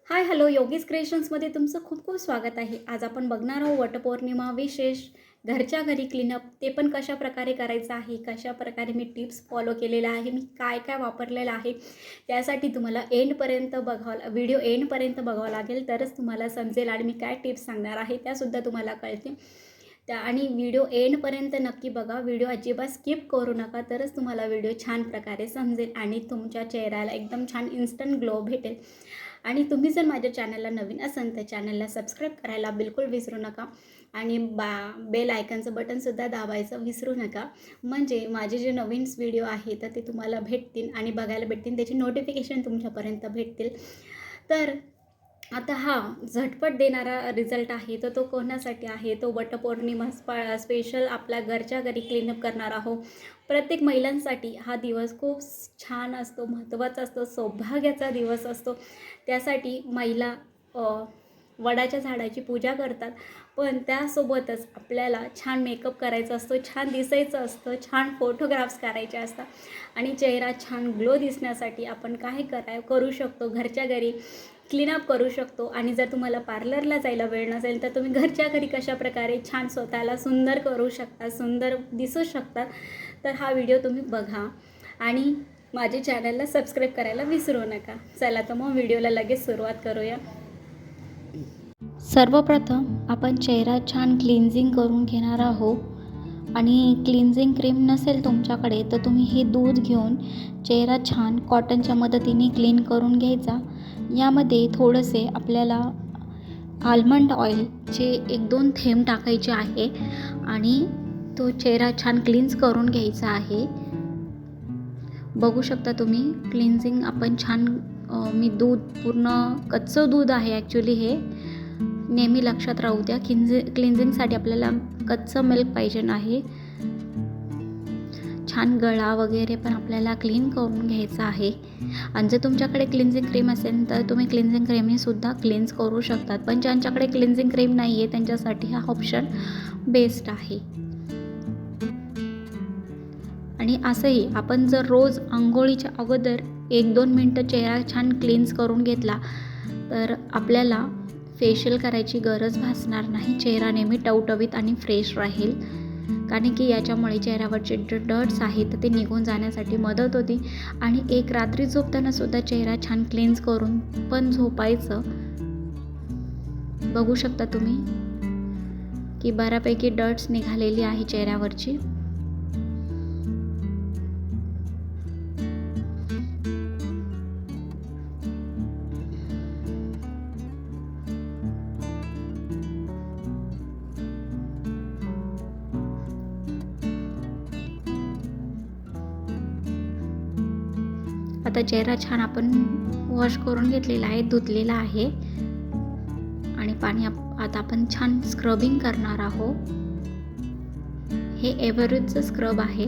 Hi hello yogis क्रिएशन्समध्ये तुमचं खूप खूप स्वागत आहे. आज आपण बघणार आहोत वटपौर्णिमा विशेष घरच्या घरी क्लीनअप. ते पण कशा प्रकारे करायचं आहे, कशा प्रकारे मी टिप्स फॉलो केलेल्या आहे, मी काय काय वापरलेलं आहे. त्यासाठी तुम्हाला व्हिडिओ एंडपर्यंत बघावं लागेल, तरच तुम्हाला समजेल आणि मी काय टिप्स सांगणार आहे त्यासुद्धा तुम्हाला कळतील. आणि व्हिडिओ एंडपर्यंत नक्की बघा. व्हिडिओ अजिबात स्किप करू नका, तरच तुम्हाला व्हिडिओ छान प्रकारे समजेल आणि तुमच्या चेहऱ्याला एकदम छान इन्स्टंट ग्लो भेटेल. आणि तुम्ही जर माझ्या चॅनलला नवीन असाल तर चॅनलला सबस्क्राईब करायला बिलकुल विसरू नका आणि बेल आयकनचं बटनसुद्धा दाबायचं विसरू नका. म्हणजे माझे जे नवीन व्हिडिओ आहे तर ते तुम्हाला भेटतील आणि बघायला भेटतील, त्याची नोटिफिकेशन तुमच्यापर्यंत भेटतील. तर आता हा झटपट देणारा रिझल्ट आहे तर तो कोणासाठी आहे, तो वटपौर्णिमा स्पेशल आपल्या घरच्या घरी क्लीनअप करणार आहोत. प्रत्येक महिलांसाठी हा दिवस खूप छान असतो, महत्त्वाचा असतो, सौभाग्याचा दिवस असतो. त्यासाठी महिला वडाच्या झाडाची पूजा करतात, पण त्यासोबतच आपल्याला छान मेकअप करायचा असतो, छान दिसायचं असतं, छान फोटोग्राफ्स करायचे असतात आणि चेहरा छान ग्लो दिसण्यासाठी आपण काय करू शकतो, घरच्या घरी क्लीनअप करू शकतो. आणि जर तुम्हाला पार्लरला जायला वेळ नसेल तर तुम्ही घरच्या घरी कशाप्रकारे छान स्वतःला सुंदर करू शकता, सुंदर दिसू शकता, तर हा व्हिडिओ तुम्ही बघा आणि माझ्या चॅनलला सबस्क्राईब करायला विसरू नका. चला तर मग व्हिडिओला लगेच सुरुवात करूया. सर्वप्रथम आपण चेहरा छान क्लिन्झिंग करून घेणार आहोत आणि क्लिन्झिंग क्रीम नसेल तुमच्याकडे तर तुम्ही हे दूध घेऊन चेहरा छान कॉटनच्या मदतीने क्लीन करून घ्यायचा. यामध्ये थोडेसे आपल्याला आल्मंड ऑइलचे 1-2 थेंब टाकायचे आहे आणि तो चेहरा छान क्लीन्स करून घ्यायचा आहे. बघू शकता तुम्ही क्लिन्झिंग आपण छान मी दूध पूर्ण कच्चं दूध आहे ॲक्च्युली, हे नेहमी लक्षात राहू द्या. क्लिन्झिंगसाठी आपल्याला कच्चं मिल्क पाहिजे नाही. छान गळा वगैरे पण आपल्याला क्लीन करून घ्यायचा आहे. आणि जर तुमच्याकडे क्लिन्झिंग क्रीम असेल तर तुम्ही क्लिन्झिंग क्रीमनीसुद्धा क्लीन्स करू शकतात, पण ज्यांच्याकडे क्लिन्झिंग क्रीम नाही आहे त्यांच्यासाठी हा ऑप्शन बेस्ट आहे. आणि असंही आपण जर रोज अंघोळीच्या अगोदर 1-2 मिनटं चेहरा छान क्लीन्स करून घेतला तर आपल्याला फेशियल करायची गरज भासणार नाही. चेहरा नेहमी टवटवीत आणि फ्रेश राहील, कारण की याच्यामुळे चेहऱ्यावरचे जे डर्ट्स आहेत तर ते निघून जाण्यासाठी मदत होती. आणि एक रात्री झोपतानासुद्धा चेहरा छान क्लीन्स करून पण झोपायचं. बघू शकता तुम्ही की बऱ्यापैकी डर्ट्स निघालेली आहे चेहऱ्यावरची. आता चेहरा छान आपण वॉश करून घेतलेला आहे, धुतलेला आहे आणि आता आपण छान स्क्रबिंग करणार आहोत. हे एव्हरेजचं स्क्रब आहे.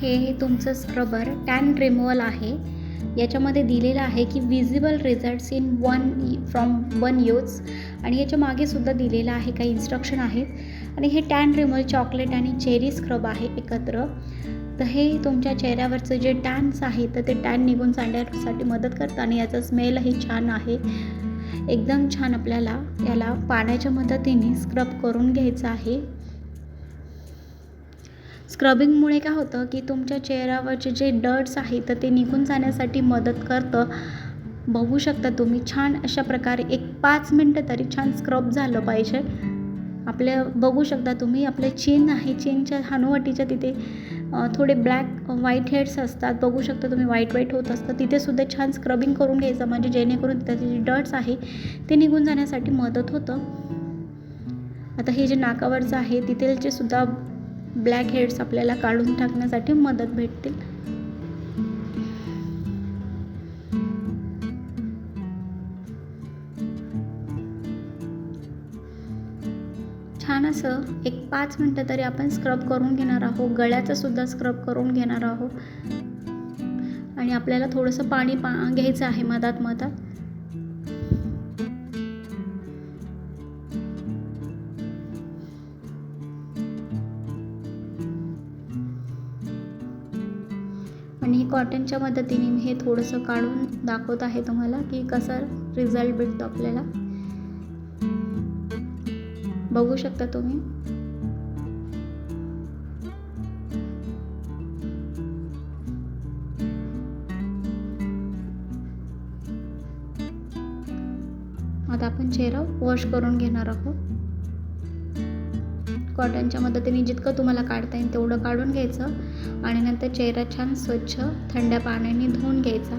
हे तुमचं स्क्रबर टॅन रिमूव्हल आहे. याच्यामध्ये दिलेलं आहे की visible results in from 1 use आणि याच्या मागे सुद्धा दिलेलं आहे, काही इन्स्ट्रक्शन आहेत. आणि हे टॅन रिमूव्हल चॉकलेट आणि चेरी स्क्रब आहे एकत्र. तर हे तुमच्या चेहऱ्यावरचं जे टॅन्स आहे तर ते टॅन निघून जाण्यासाठी मदत करतं आणि याचा स्मेलही छान आहे. एकदम छान आपल्याला याला पाण्याच्या मदतीने स्क्रब करून घ्यायचं आहे. स्क्रबिंगमुळे काय होतं की तुमच्या चेहऱ्यावरचे जे डर्ट्स आहेत तर ते निघून जाण्यासाठी मदत करतं. बघू शकता तुम्ही छान अशा प्रकारे 5 मिनटं तरी छान स्क्रब झालं पाहिजे. बघू शकता तुम्ही आपले चीन आहे, चीनच्या हनुवटीच्या तिथे थोडे व्हाईट हेड्स असतात. बघू शकता तुम्ही व्हाईट होत असतं, तिथेसुद्धा छान स्क्रबिंग करून घ्यायचं, म्हणजे जेणेकरून त्याचे जे डर्ट्स आहे ते निघून जाण्यासाठी मदत होतं. आता हे जे नाकावरचं आहे तिथेचे सुद्धा ब्लॅक हेड्स आपल्याला काढून टाकण्यासाठी मदत भेटतील. छान असं 5 मिनटं तरी आपण स्क्रब करून घेणार आहोत. गळ्याचं सुद्धा स्क्रब करून घेणार आहोत आणि आपल्याला थोडंसं पाणी घ्यायचं आहे मधात. आणि कॉटनच्या मदतीने मी हे थोडंसं काढून दाखवत आहे तुम्हाला की कसा रिझल्ट भेटतो आपल्याला. बघू शकता तुम्ही. आता आपण चेहरा वॉश करून घेणार आहोत. कॉटनच्या मदतीने जितकं तुम्हाला काढता येईल तेवढं काढून घ्यायचं आणि नंतर चेहरा छान स्वच्छ थंड पाण्याने धुवून घ्यायचा.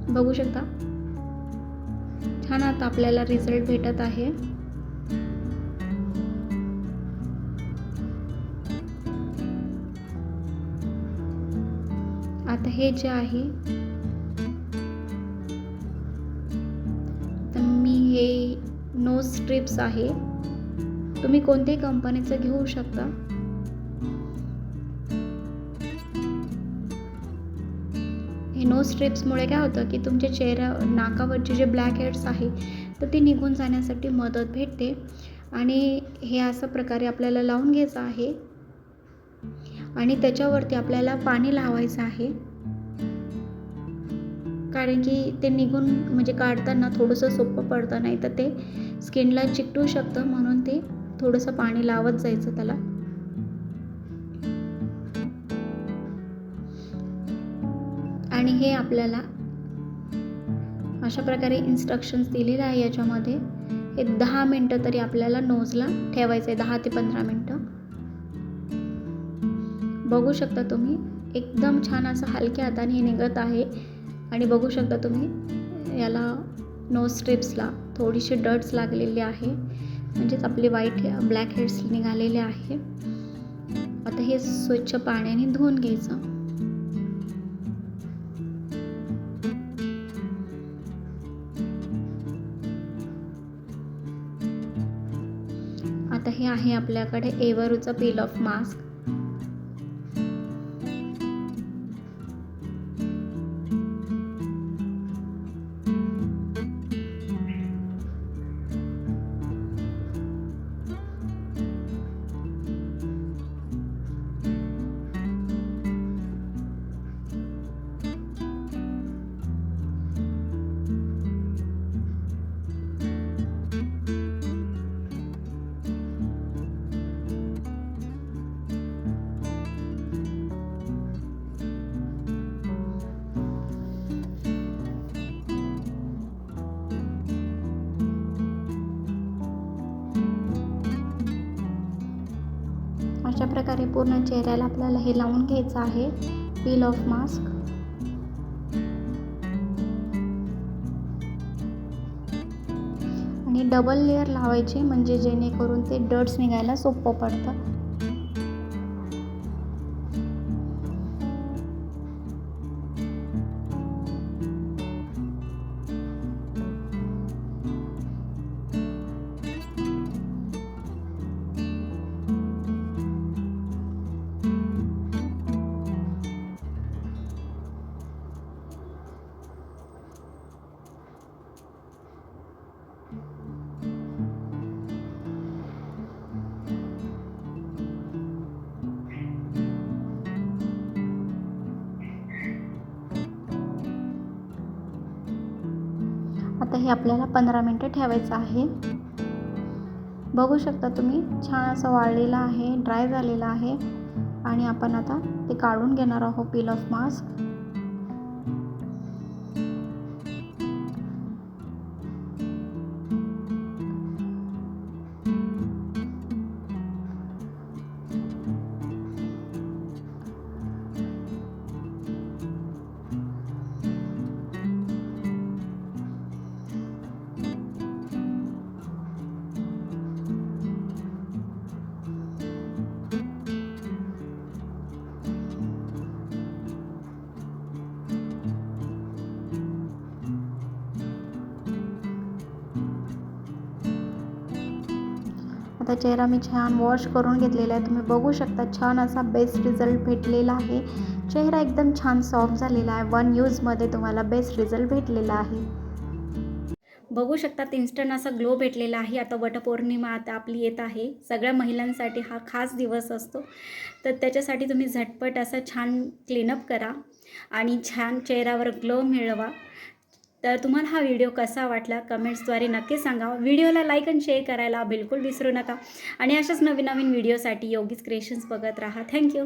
बघू शकता छान आता आपल्याला रिझल्ट भेटत आहे. आता हे जे आहे तर मी हे नोज स्ट्रिप्स आहे, तुम्ही कोणत्याही कंपनीचं घेऊ शकता. हे नोज स्ट्रिप्समुळे काय होतं की तुमच्या चेहऱ्या नाकावरचे जे ब्लॅक हेड्स आहे तर ते निघून जाण्यासाठी मदत भेटते. आणि हे अशा प्रकारे आपल्याला लावून घ्यायचं आहे आणि त्याच्यावरती आपल्याला पाणी लावायचं आहे, कारण की ते निघून म्हणजे काढताना थोडंसं सोपं पडतं, नाही तर ते स्किनला चिकटू शकतं, म्हणून ते थोडंसं पाणी लावत जायचं त्याला. आणि हे आपल्याला अशा प्रकारे इन्स्ट्रक्शन्स दिलेले आहे याच्यामध्ये. हे 10 मिनटं तरी आपल्याला नोजला ठेवायचं आहे, 10 ते 15 मिनटं. बघू शकता तुम्ही एकदम छान असं हलक्या हाताने निघत आहे. आणि बघू शकता तुम्ही याला नोज स्ट्रिप्सला थोडीशी डट्स लागलेली आहे, म्हणजेच आपले ब्लॅक हेड्स निघालेले आहे. आता हे स्वच्छ पाण्याने धुवून घ्यायचं. आता हे आहे आपल्याकडे एव्हरूचा पील ऑफ मास्क. अशा प्रकारे पूर्ण चेहऱ्याला आपल्याला हे लावून घ्यायचं आहे पील ऑफ मास्क. आणि डबल लेअर लावायचे, म्हणजे जेणेकरून ते डट्स निघायला सोपं पडतं. आता हे आपल्याला 15 मिनटं ठेवायचं आहे. बघू शकता तुम्ही छान असं वाळलेलं आहे, ड्राय झालेलं आहे. आणि आपण आता ते काढून घेणार आहोत पील ऑफ मास्क. आता चेहरा मी छान वॉश करून घेतलेला आहे. तुम्ही बघू शकता छान असा बेस्ट रिझल्ट भेटलेला आहे. चेहरा एकदम छान सॉफ्ट झालेला आहे. 1 यूजमध्ये तुम्हाला बेस्ट रिझल्ट भेटलेला आहे. बघू शकतात इन्स्टंट असा ग्लो भेटलेला आहे. आता वटपौर्णिमा आता आपली येत आहे. सगळ्या महिलांसाठी हा खास दिवस असतो. तर त्याच्यासाठी तुम्ही झटपट असं छान क्लीनअप करा आणि छान चेहऱ्यावर ग्लो मिळवा. तर तुम्हाला हा व्हिडिओ कसा वाटला कमेंट्सद्वारे नक्की सांगा. व्हिडिओला लाईक आणि शेअर करायला बिलकुल विसरू नका आणि अशाच नवीन नवीन व्हिडिओसाठी योगीज क्रिएशन्स बघत राहा. थँक्यू.